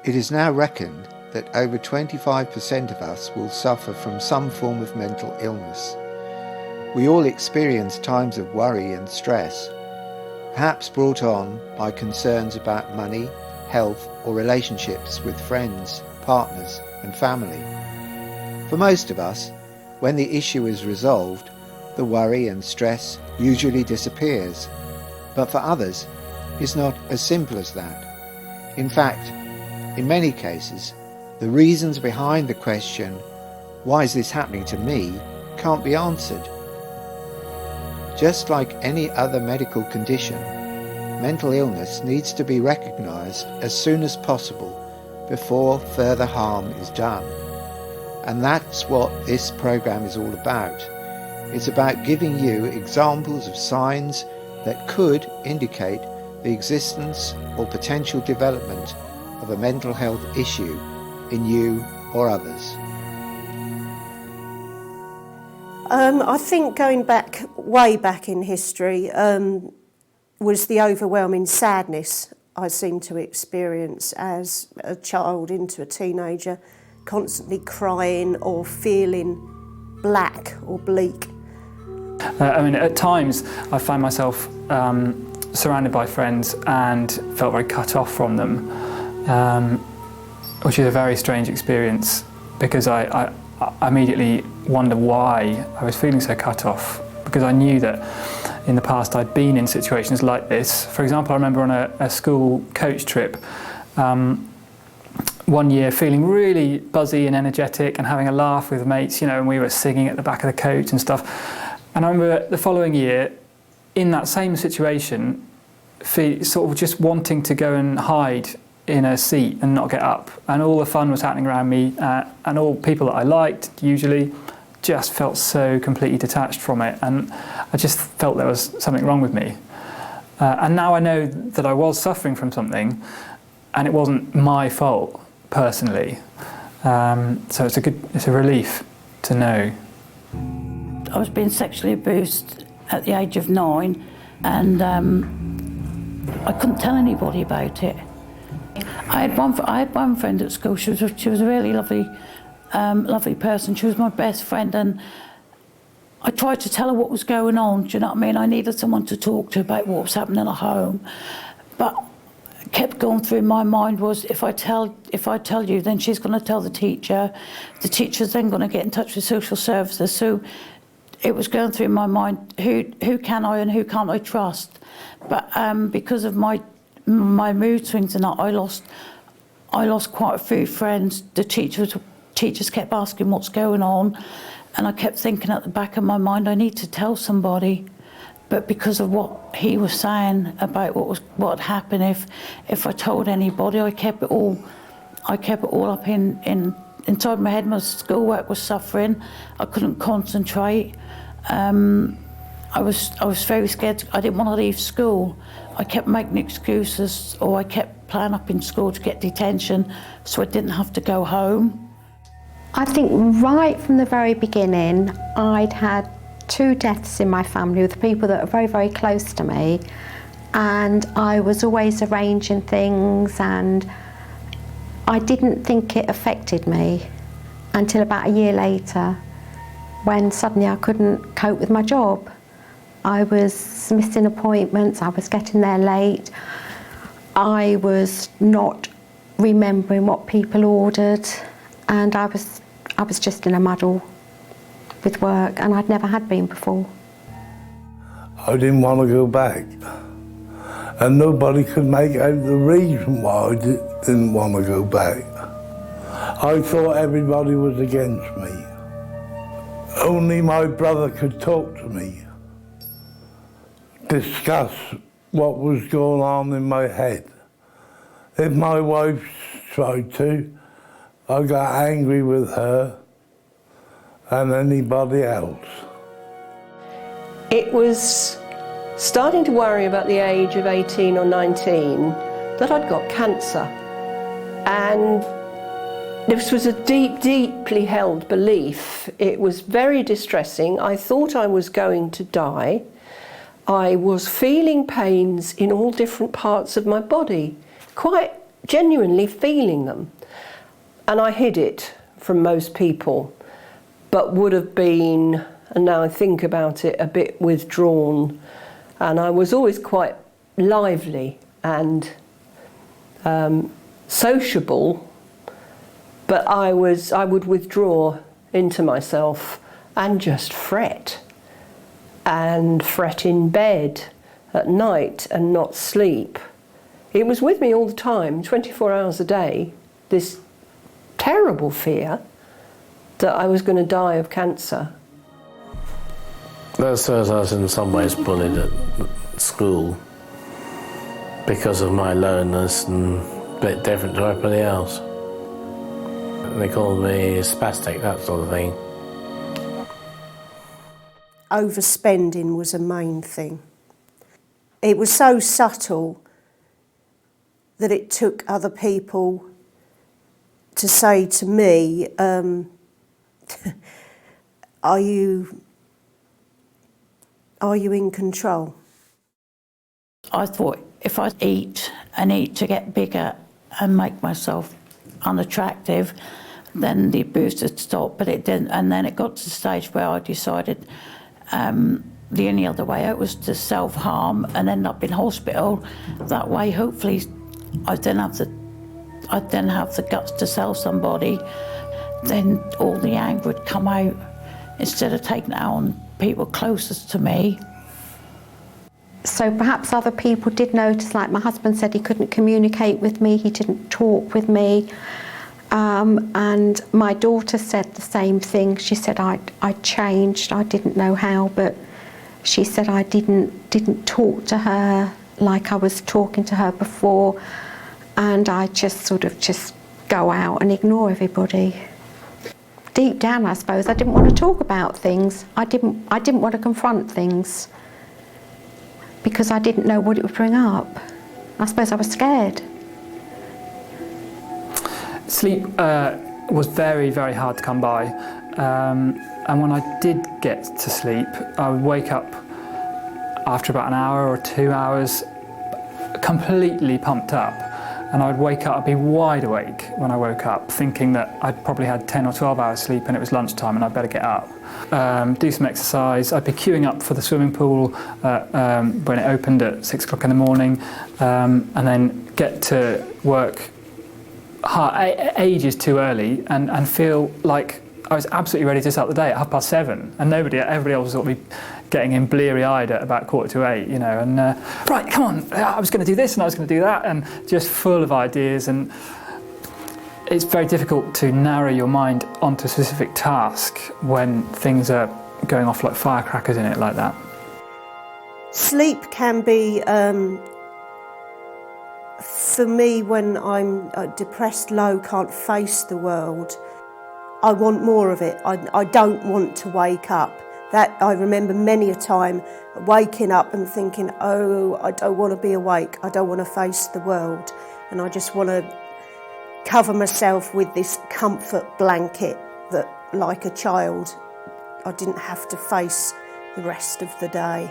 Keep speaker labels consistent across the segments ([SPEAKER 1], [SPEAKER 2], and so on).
[SPEAKER 1] It is now reckoned that over 25% of us will suffer from some form of mental illness. We all experience times of worry and stress, perhaps brought on by concerns about money, health, or relationships with friends, partners, and family. For most of us, when the issue is resolved, the worry and stress usually disappears. But for others, it's not as simple as that. In fact, in many cases, the reasons behind the question, "Why is this happening to me?" can't be answered. Just like any other medical condition, mental illness needs to be recognised as soon as possible before further harm is done. And that's what this programme is all about. It's about giving you examples of signs that could indicate the existence or potential development of a mental health issue in you or others.
[SPEAKER 2] I think going back, way back in history, was the overwhelming sadness I seemed to experience as a child into a teenager, constantly crying or feeling black or bleak.
[SPEAKER 3] At times I found myself surrounded by friends and felt very cut off from them, which is a very strange experience because I immediately wonder why I was feeling so cut off, because I knew that in the past I'd been in situations like this. For example, I remember on a school coach trip one year feeling really buzzy and energetic and having a laugh with mates, and we were singing at the back of the coach and stuff. And I remember the following year, in that same situation, sort of just wanting to go and hide in a seat and not get up, and all the fun was happening around me, and all people that I liked usually just felt so completely detached from it, and I just felt there was something wrong with me. And now I know that I was suffering from something, and it wasn't my fault personally. So it's a relief to know.
[SPEAKER 4] I was being sexually abused at the age of 9, and I couldn't tell anybody about it. I had one friend at school. She was a really lovely person. She was my best friend, and I tried to tell her what was going on. Do you know what I mean? I needed someone to talk to about what was happening at home, but kept going through my mind was, if I tell you, then she's going to tell the teacher. The teacher's then going to get in touch with social services. So it was going through my mind, who can I and who can't I trust? But because of my mood swings and that, I lost quite a few friends. The teachers kept asking what's going on, and I kept thinking at the back of my mind, I need to tell somebody. But because of what he was saying about what had happened, if I told anybody, I kept it all up inside my head. My schoolwork was suffering. I couldn't concentrate. I was very scared. I didn't want to leave school. I kept making excuses, or I kept playing up in school to get detention so I didn't have to go home.
[SPEAKER 5] I think right from the very beginning, I'd had 2 deaths in my family with people that are very, very close to me, and I was always arranging things, and I didn't think it affected me until about a year later, when suddenly I couldn't cope with my job. I was missing appointments, I was getting there late, I was not remembering what people ordered, and I was just in a muddle with work, and I'd never had been before.
[SPEAKER 6] I didn't want to go back, and nobody could make out the reason why I didn't want to go back. I thought everybody was against me. Only my brother could talk to me, discuss what was going on in my head. If my wife tried to, I got angry with her and anybody else.
[SPEAKER 7] It was starting to worry about the age of 18 or 19 that I'd got cancer. And this was a deeply held belief. It was very distressing. I thought I was going to die. I was feeling pains in all different parts of my body, quite genuinely feeling them. And I hid it from most people, but would have been, and now I think about it, a bit withdrawn. And I was always quite lively and sociable, but I would withdraw into myself and just fret in bed at night and not sleep. It was with me all the time, 24 hours a day, this terrible fear that I was going to die of cancer.
[SPEAKER 8] That's as I was in some ways bullied at school because of my loneliness and a bit different to everybody else. They called me spastic, that sort of thing.
[SPEAKER 2] Overspending was a main thing. It was so subtle that it took other people to say to me, are you in control?
[SPEAKER 4] I thought if I eat and eat to get bigger and make myself unattractive, then the abuse would stop, but it didn't. And then it got to the stage where I decided the only other way out was to self-harm and end up in hospital. That way, hopefully, I'd then have the guts to sell somebody. Then all the anger would come out instead of taking it out on people closest to me.
[SPEAKER 5] So perhaps other people did notice, like my husband said he couldn't communicate with me, he didn't talk with me. And my daughter said the same thing. She said I changed, I didn't know how, but she said I didn't talk to her like I was talking to her before, and I just sort of just go out and ignore everybody. Deep down, I suppose, I didn't want to talk about things. I didn't want to confront things because I didn't know what it would bring up. I suppose I was scared.
[SPEAKER 3] Sleep was very, very hard to come by. And when I did get to sleep, I would wake up after about an hour or 2 hours completely pumped up. And I would wake up, I'd be wide awake when I woke up, thinking that I'd probably had 10 or 12 hours sleep and it was lunchtime and I'd better get up. Do some exercise. I'd be queuing up for the swimming pool when it opened at 6 o'clock in the morning, and then get to work ages too early and feel like I was absolutely ready to start the day at 7:30, and everybody else was be getting in bleary-eyed at about 7:45, you know, and right, come on, I was going to do this and I was going to do that, and just full of ideas. And it's very difficult to narrow your mind onto a specific task when things are going off like firecrackers in it like that.
[SPEAKER 2] Sleep can be, for me, when I'm depressed, low, can't face the world, I want more of it. I don't want to wake up. That I remember many a time waking up and thinking, oh, I don't want to be awake, I don't want to face the world, and I just want to cover myself with this comfort blanket that, like a child, I didn't have to face the rest of the day.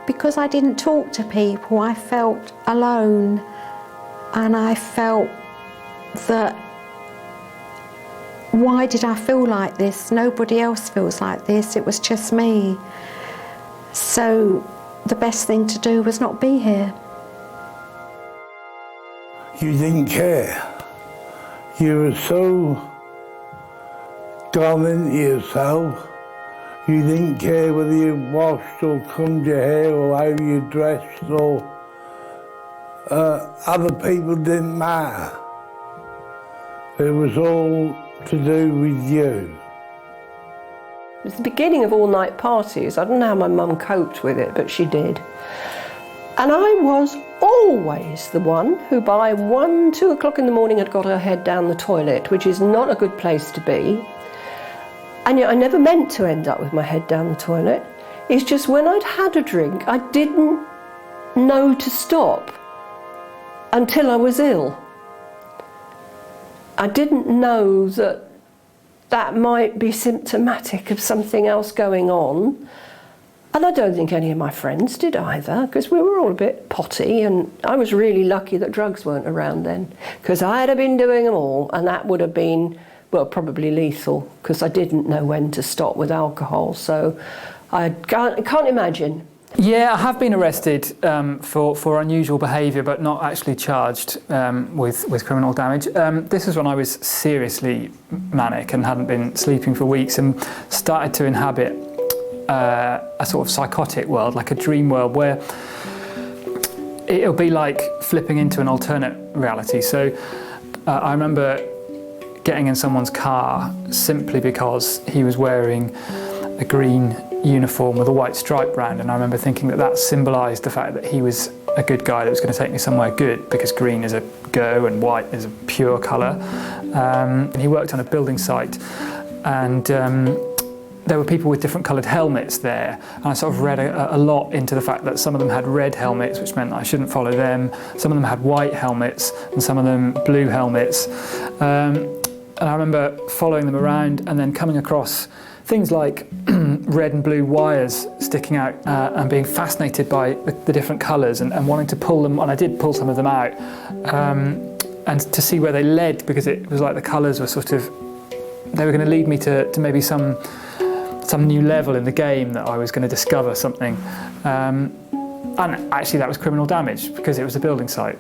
[SPEAKER 5] Because I didn't talk to people, I felt alone, and I felt that, why did I feel like this? Nobody else feels like this, it was just me. So the best thing to do was not be here.
[SPEAKER 6] You didn't care. You were so gone into yourself. You didn't care whether you washed or combed your hair or how you dressed, or other people didn't matter. It was all to do with you.
[SPEAKER 7] It was the beginning of all-night parties. I don't know how my mum coped with it, but she did. And I was always the one who by 1, 2 o'clock in the morning had got her head down the toilet, which is not a good place to be. And yet I never meant to end up with my head down the toilet. It's just when I'd had a drink, I didn't know to stop until I was ill. I didn't know that that might be symptomatic of something else going on. And I don't think any of my friends did either, because we were all a bit potty, and I was really lucky that drugs weren't around then, because I'd have been doing them all, and that would have been, well, probably lethal, because I didn't know when to stop with alcohol, so I can't imagine.
[SPEAKER 3] Yeah, I have been arrested for unusual behaviour, but not actually charged with criminal damage. This was when I was seriously manic and hadn't been sleeping for weeks, and started to inhabit a sort of psychotic world, like a dream world, where it'll be like flipping into an alternate reality. So I remember getting in someone's car simply because he was wearing a green uniform with a white stripe round, and I remember thinking that that symbolised the fact that he was a good guy that was going to take me somewhere good, because green is a go and white is a pure colour. And he worked on a building site, and there were people with different coloured helmets there, and I sort of read a lot into the fact that some of them had red helmets, which meant I shouldn't follow them. Some of them had white helmets and some of them blue helmets. And I remember following them around and then coming across things like red and blue wires sticking out, and being fascinated by the different colours and wanting to pull them, and I did pull some of them out, and to see where they led, because it was like the colours were sort of, they were going to lead me to maybe some new level in the game, that I was going to discover something. And actually that was criminal damage, because it was a building site.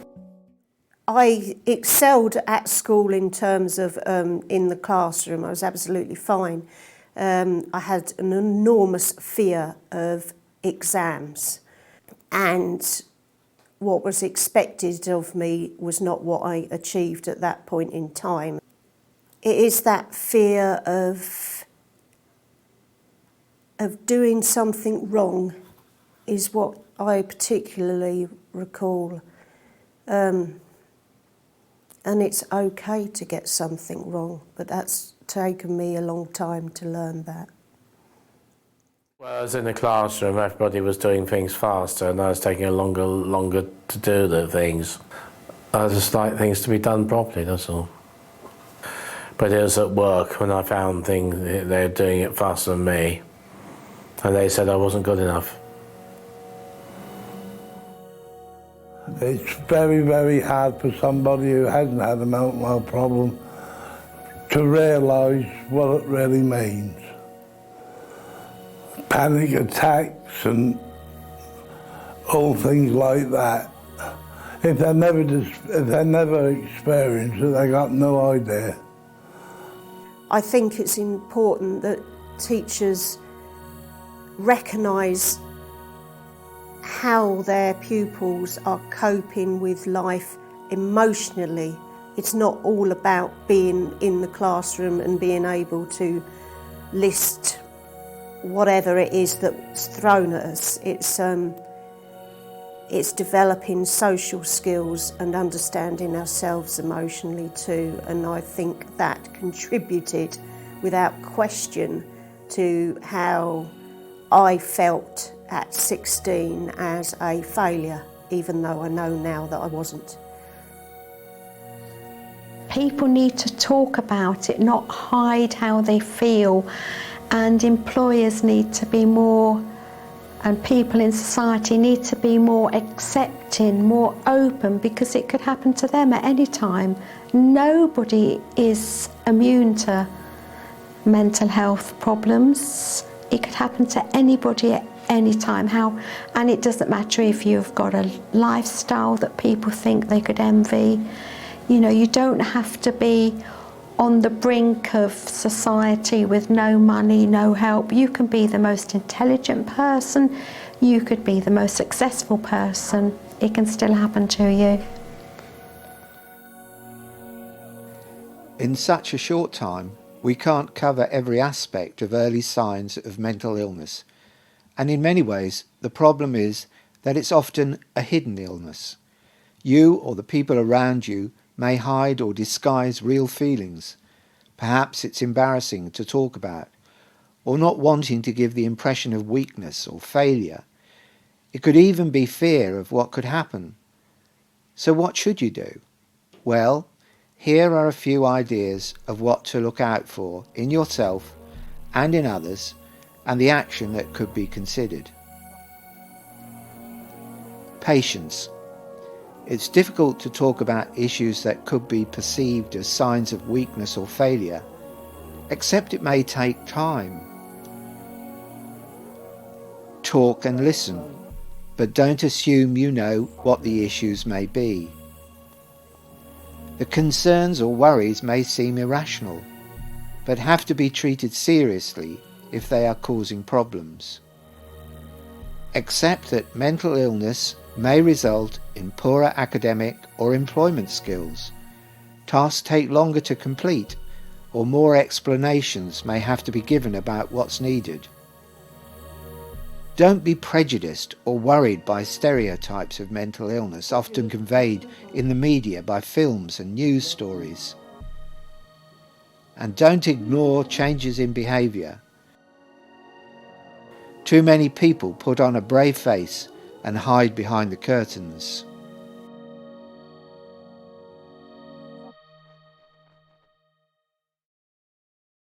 [SPEAKER 2] I excelled at school in terms of in the classroom. I was absolutely fine. I had an enormous fear of exams, and what was expected of me was not what I achieved at that point in time. It is that fear of doing something wrong is what I particularly recall. And it's okay to get something wrong, but that's taken me a long time to learn that.
[SPEAKER 8] Well, I was in the classroom, everybody was doing things faster, and I was taking a longer to do the things. I just like things to be done properly, that's all. But it was at work when I found things, they were doing it faster than me, and they said I wasn't good enough.
[SPEAKER 6] It's very, very hard for somebody who hasn't had a mental health problem to realise what it really means. Panic attacks and all things like that. If they never experienced it, they got no idea.
[SPEAKER 2] I think it's important that teachers recognise how their pupils are coping with life emotionally. It's not all about being in the classroom and being able to list whatever it is that's thrown at us. It's developing social skills and understanding ourselves emotionally too, and I think that contributed without question to how I felt at 16 as a failure, even though I know now that I wasn't.
[SPEAKER 5] People need to talk about it, not hide how they feel, and employers need to be more, and people in society need to be more accepting, more open, because it could happen to them at any time. Nobody is immune to mental health problems. It could happen to anybody at any time. And it doesn't matter if you've got a lifestyle that people think they could envy. You know, you don't have to be on the brink of society with no money, no help. You can be the most intelligent person, you could be the most successful person. It can still happen to you.
[SPEAKER 1] In such a short time, we can't cover every aspect of early signs of mental illness, and in many ways the problem is that it's often a hidden illness. You or the people around you may hide or disguise real feelings. Perhaps it's embarrassing to talk about, or not wanting to give the impression of weakness or failure. It could even be fear of what could happen. So what should you do? Well, here are a few ideas of what to look out for in yourself and in others, and the action that could be considered. Patience. It's difficult to talk about issues that could be perceived as signs of weakness or failure, except it may take time. Talk and listen, but don't assume you know what the issues may be. The concerns or worries may seem irrational, but have to be treated seriously if they are causing problems. Accept that mental illness may result in poorer academic or employment skills. Tasks take longer to complete, or more explanations may have to be given about what's needed. Don't be prejudiced or worried by stereotypes of mental illness often conveyed in the media by films and news stories. And don't ignore changes in behaviour. Too many people put on a brave face and hide behind the curtains.